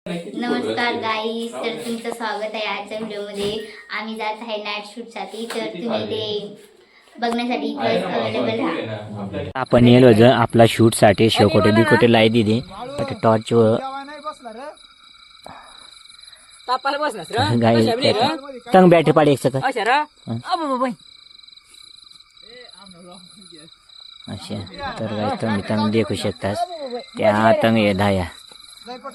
नमस्कार गाईस, तर तुमचं स्वागत आहे आजच्या व्हिडिओमध्ये. आम्ही जात आहे नाईट शूटसाठी, तर तुम्ही ते बघण्यासाठी अवेलेबल राहा. आपण येलो ज आपला शूट साठी शेकोटे बिकोटे लाई दिली टॉर्च गाई तंग बॅटरी पाडी एक सक अच्छा. तर गाई तुम्ही तंग देखू शकतास त्या तंग ये धाया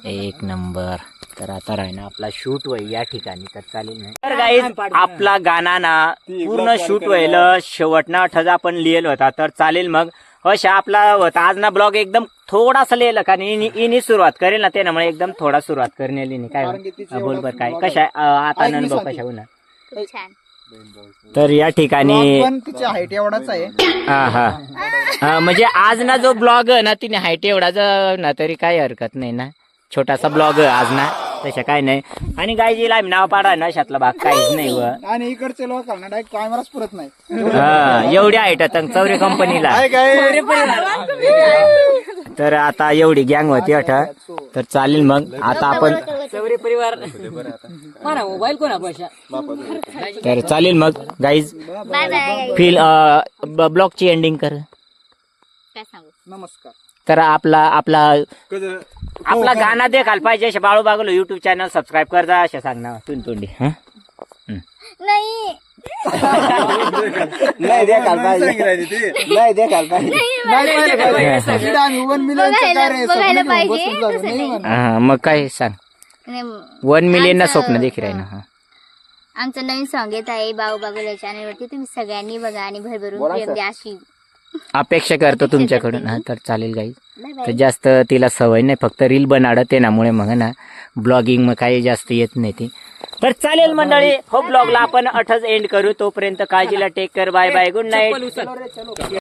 एक नंबर. तर आता राहिना आपला शूट होईल या ठिकाणी, तर चालेल नाही. तर गाईज आपला गाणा ना पूर्ण शूट व्हायला शेवटना ठज आपण लिहिलं होता, तर चालेल मग अशा आपला होता आज ना ब्लॉग एकदम थोडासा लिहिलं का इनी सुरुवात करेल ना त्यामुळे एकदम थोडा सुरुवात करण्याली काय बोल बर काय कशा आता अनुभव कशा होणार. तर या ठिकाणी हाईट एवढाच आहे. हा म्हणजे आज ना जो ब्लॉग ना तिने हाईट एवढाच ना तरी काही हरकत नाही ना, छोटासा ब्लॉग आज ना तशा काय नाही. आणि गायजीला नाव पाडा ना अशातला भाग काहीच नाही व आणि इकडचे लोकांना डायरेक्ट कॅमेराच पुरत नाही. हा एवढी हाईट चौरे कंपनीला. तर आता एवढी गँग होती अठ, तर चालेल मग आता आपण तर चालेल मग गाईज फील ब्लॉगची एंडिंग कर. काय सांगू? नमस्कार. तर आपला गाणं देखायला पाहिजे अशा बाळू बागलो युट्यूब चॅनल सबस्क्राईब कर जा अशा सांग ना तुंडी. नाही नाही देखाल पाहिजे, नाही देखाल पाहिजे. बघायला पाहिजे. मग काय सांग. 1 मिलियन स्वप्न देखील आहे ना. आमचं नवीन सॉंग येत आहे बाऊ बागुल्या चॅनलवरती, तुम्ही सगळ्यांनी बघा आणि भरभरून प्रेम द्या अशी अपेक्षा करतो तुमच्याकडून. हा तर चालेल गाई. तर जास्त तिला सवय नाही, फक्त रील बनाडत त्यामुळे मग ना ब्लॉगिंग मग काही जास्त येत नाही ती. तर चालेल मंडळी, हो ब्लॉगला आपण 8च एंड करू. तोपर्यंत काळजीला टेक कर, बाय बाय, गुड नाईट.